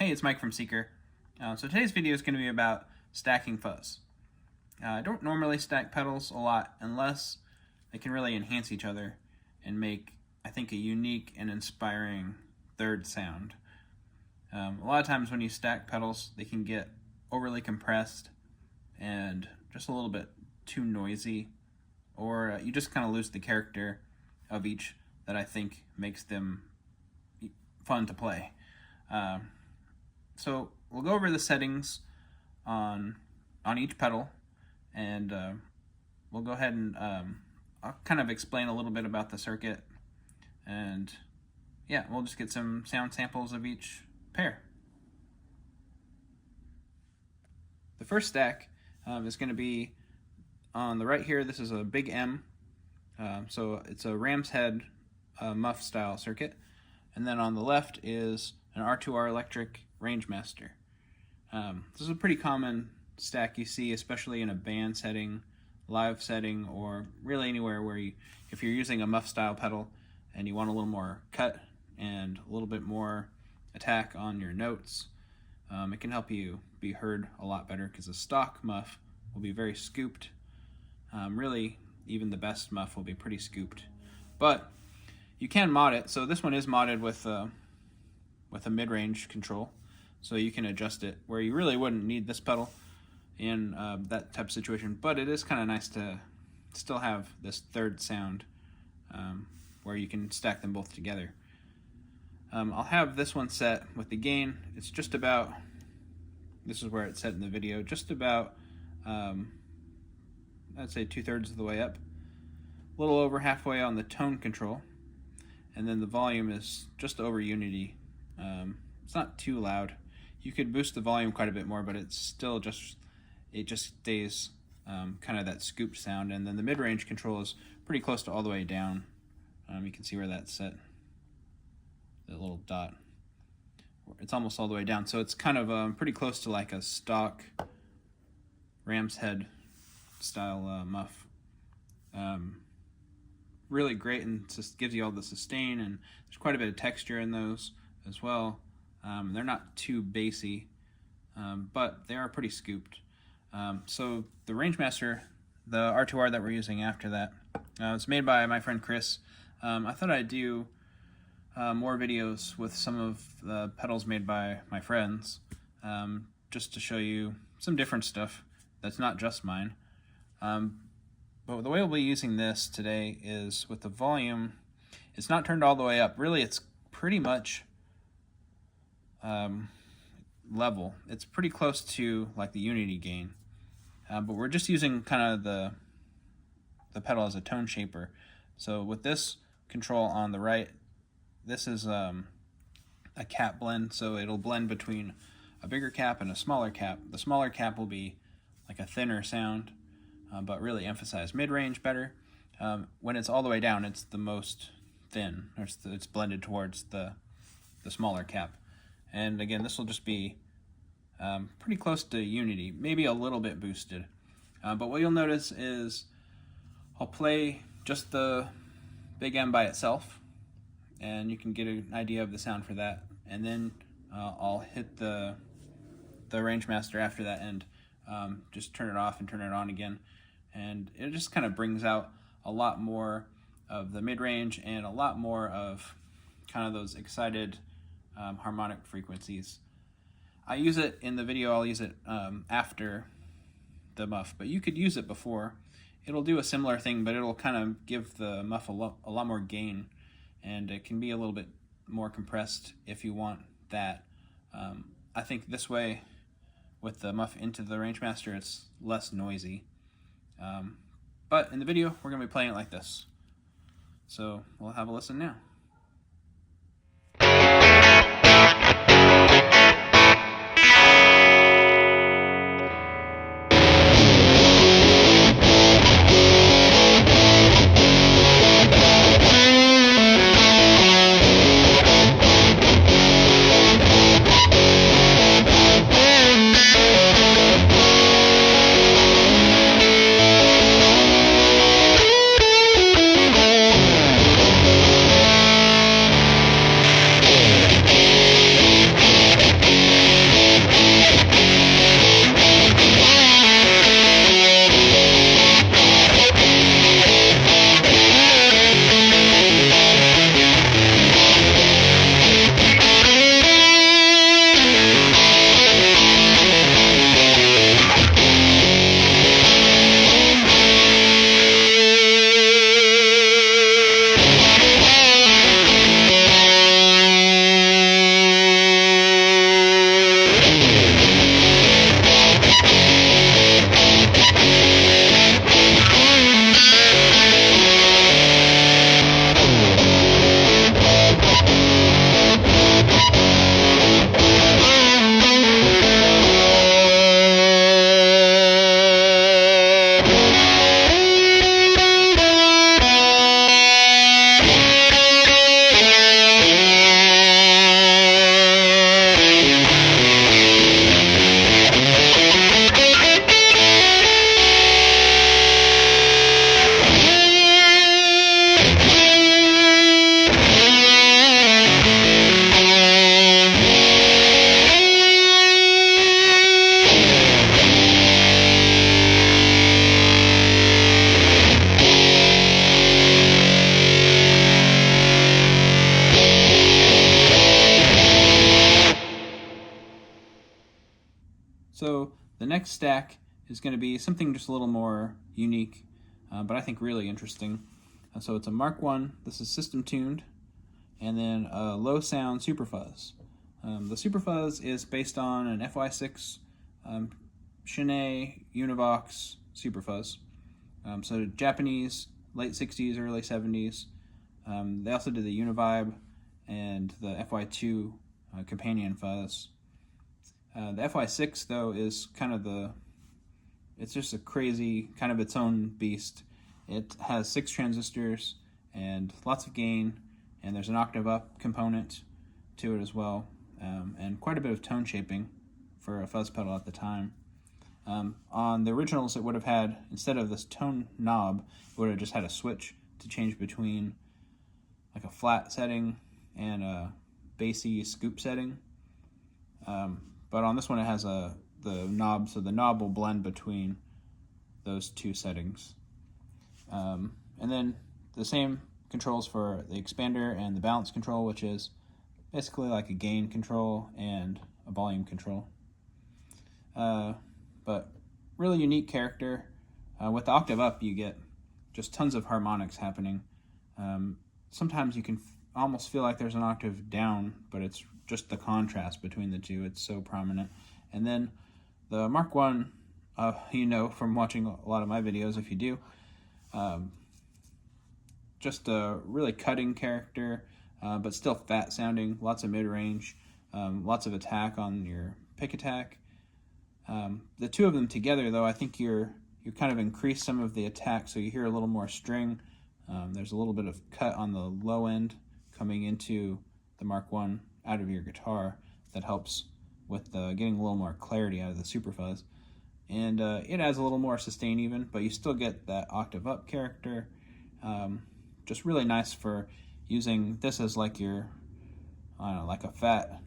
Hey, it's Mike from Seeker. So today's video is going to be about stacking fuzz. I don't normally stack pedals a lot unless they can really enhance each other and make, I think, a unique and inspiring third sound. A lot of times when you stack pedals, they can get overly compressed and just a little bit too noisy, or you just kind of lose the character of each that I think makes them fun to play. So we'll go over the settings on each pedal, and we'll go ahead and I'll kind of explain a little bit about the circuit, and yeah, we'll just get some sound samples of each pair. The first stack is going to be on the right here. This is a big M, so it's a ram's head Muff style circuit, and then on the left is an R2R electric Rangemaster. This is a pretty common stack you see, especially in a band setting, live setting, or really anywhere where if you're using a Muff style pedal and you want a little more cut and a little bit more attack on your notes, it can help you be heard a lot better, because a stock Muff will be very scooped. Really, even the best Muff will be pretty scooped, but you can mod it. So this one is modded with a mid-range control, so you can adjust it where you really wouldn't need this pedal in that type of situation, but it is kind of nice to still have this third sound where you can stack them both together. I'll have this one set with the gain. It's just about, this is where it's set in the video, just about I'd say 2/3 of the way up, a little over halfway on the tone control, and then the volume is just over unity. It's not too loud. You could boost the volume quite a bit more, but it's still it just stays kind of that scooped sound. And then the mid-range control is pretty close to all the way down. You can see where that's set, that little dot. It's almost all the way down, so it's kind of pretty close to like a stock ram's head style Muff. Really great, and just gives you all the sustain, and there's quite a bit of texture in those as well. They're not too bassy, but they are pretty scooped. So the Rangemaster, the R2R that we're using after that, it's made by my friend Chris. I thought I'd do more videos with some of the pedals made by my friends, just to show you some different stuff that's not just mine. But the way we'll be using this today is with the volume, it's not turned all the way up. Really, it's pretty much level. It's pretty close to like the unity gain, but we're just using kind of the pedal as a tone shaper. So with this control on the right, this is a cap blend, so it'll blend between a bigger cap and a smaller cap. The smaller cap will be like a thinner sound, but really emphasize mid-range better. When it's all the way down, it's the most thin, or it's blended towards the smaller cap. And again, this will just be pretty close to unity, maybe a little bit boosted. But what you'll notice is I'll play just the big M by itself, and you can get an idea of the sound for that. And then I'll hit the Rangemaster after that, and just turn it off and turn it on again. And it just kind of brings out a lot more of the mid-range and a lot more of kind of those excited harmonic frequencies. I use it in the video, I'll use it after the Muff, but you could use it before. It'll do a similar thing, but it'll kind of give the Muff a lot more gain, and it can be a little bit more compressed if you want that. I think this way, with the Muff into the Rangemaster, it's less noisy. But in the video, we're going to be playing it like this. So we'll have a listen now. So the next stack is going to be something just a little more unique, but I think really interesting. So it's a Mark 1, this is system tuned, and then a low sound Super Fuzz. The Super Fuzz is based on an FY6 Shinei Univox Super Fuzz. So Japanese, late 60s, early 70s. They also did the Univibe and the FY2 companion fuzz. The FY6 though is kind of it's just a crazy, kind of its own beast. It has 6 transistors and lots of gain, and there's an octave up component to it as well, and quite a bit of tone shaping for a fuzz pedal at the time. On the originals, it would have had, instead of this tone knob, it would have just had a switch to change between like a flat setting and a bassy scoop setting. But on this one, it has the knob, so the knob will blend between those two settings. And then the same controls for the expander and the balance control, which is basically like a gain control and a volume control. But really unique character. With the octave up, you get just tons of harmonics happening. Sometimes you can almost feel like there's an octave down, but it's just the contrast between the two. It's so prominent. And then the Mark 1, from watching a lot of my videos, if you do, just a really cutting character, but still fat sounding, lots of mid-range, lots of attack on your pick attack. The two of them together, though, I think you kind of increase some of the attack, so you hear a little more string. There's a little bit of cut on the low end coming into the Mark 1 out of your guitar that helps with getting a little more clarity out of the Super Fuzz. And it adds a little more sustain even, but you still get that octave up character. Just really nice for using this as like your, like a fat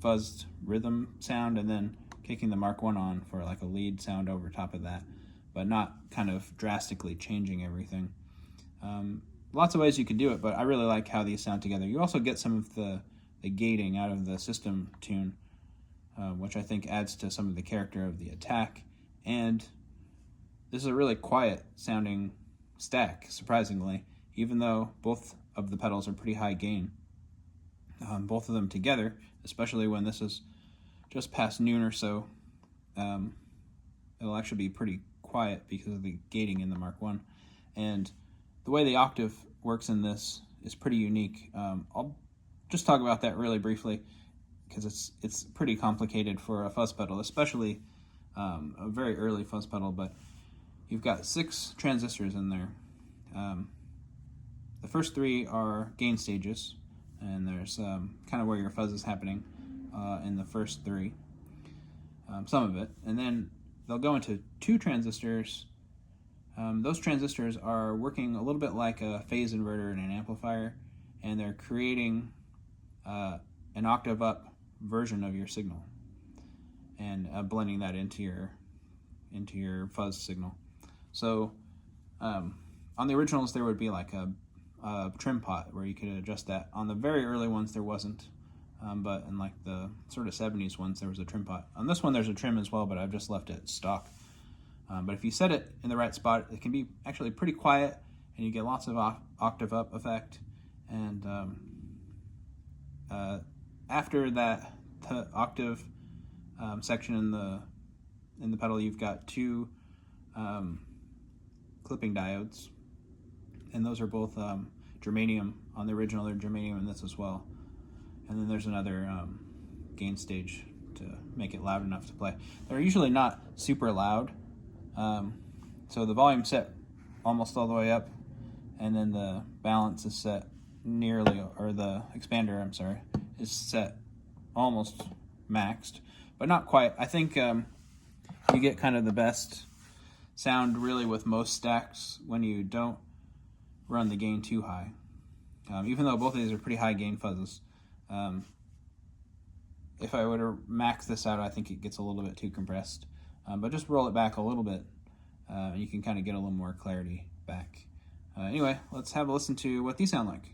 fuzzed rhythm sound, and then kicking the Mark 1 on for like a lead sound over top of that, but not kind of drastically changing everything. Lots of ways you can do it, but I really like how these sound together. You also get some of the gating out of the system tune, which I think adds to some of the character of the attack. And this is a really quiet sounding stack, surprisingly, even though both of the pedals are pretty high gain. Both of them together, especially when this is just past noon or so, it'll actually be pretty quiet because of the gating in the Mark 1. And the way the octave works in this is pretty unique. I'll just talk about that really briefly because it's pretty complicated for a fuzz pedal, especially a very early fuzz pedal. But you've got 6 transistors in there. The first 3 are gain stages, and there's kind of where your fuzz is happening in the first 3, some of it. And then they'll go into 2 transistors. Those transistors are working a little bit like a phase inverter in an amplifier, and they're creating an octave up version of your signal and blending that into your fuzz signal. So on the originals, there would be like a trim pot where you could adjust that. On the very early ones, there wasn't, but in like the sort of 70s ones, there was a trim pot. On this one, there's a trim as well, but I've just left it stock. But if you set it in the right spot, it can be actually pretty quiet, and you get lots of octave up effect. And after that octave section in the pedal, you've got 2 clipping diodes, and those are both germanium. On the original, they're germanium in this as well. And then there's another gain stage to make it loud enough to play. They're usually not super loud. So the volume set almost all the way up, and then the balance is set nearly, or the expander, I'm sorry, is set almost maxed, but not quite. I think you get kind of the best sound really with most stacks when you don't run the gain too high. Even though both of these are pretty high gain fuzzes, if I were to max this out, I think it gets a little bit too compressed. But just roll it back a little bit, and you can kind of get a little more clarity back. Anyway, let's have a listen to what these sound like.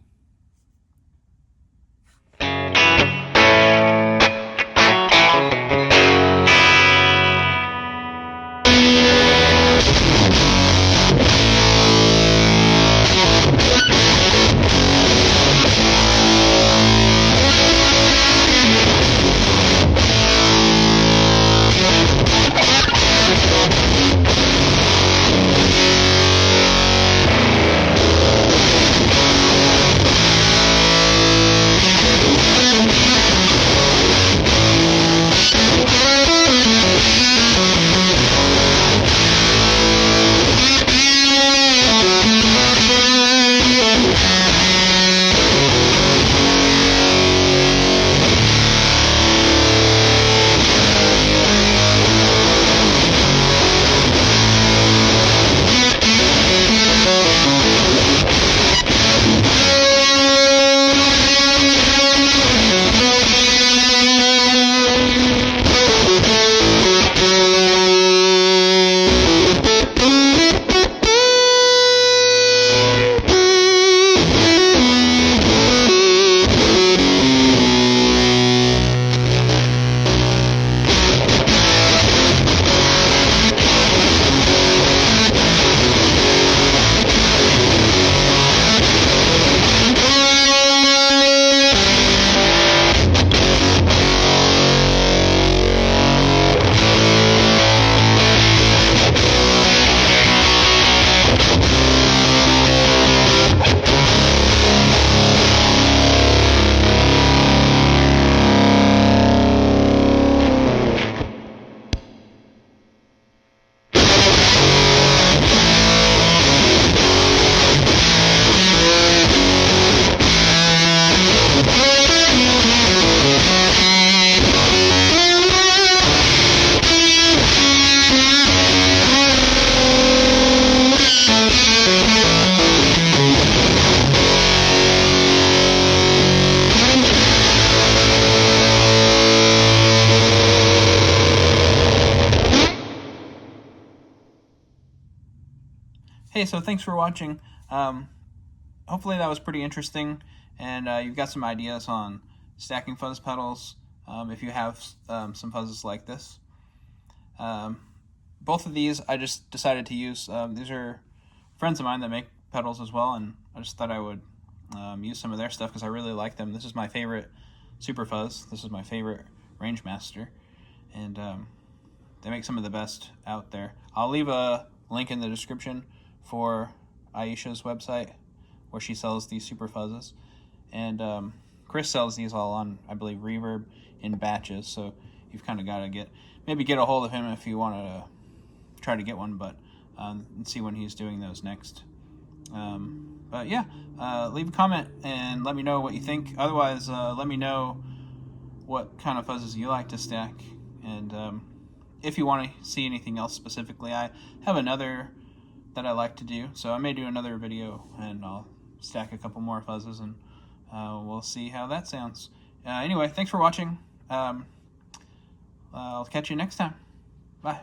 Hey, so thanks for watching. Hopefully that was pretty interesting, and you've got some ideas on stacking fuzz pedals if you have some fuzzes like this. Both of these I just decided to use. These are friends of mine that make pedals as well, and I just thought I would use some of their stuff because I really like them. This is my favorite Super Fuzz. This is my favorite Rangemaster, and they make some of the best out there. I'll leave a link in the description for Aisha's website where she sells these Super Fuzzes, and Chris sells these all on, I believe, Reverb in batches, so you've kind of got to maybe get a hold of him if you want to try to get one, but and see when he's doing those next. But yeah, leave a comment and let me know what you think. Otherwise, let me know what kind of fuzzes you like to stack, and if you want to see anything else specifically, I have another that I like to do, so I may do another video and I'll stack a couple more fuzzes, and we'll see how that sounds. Anyway, thanks for watching. I'll catch you next time. Bye.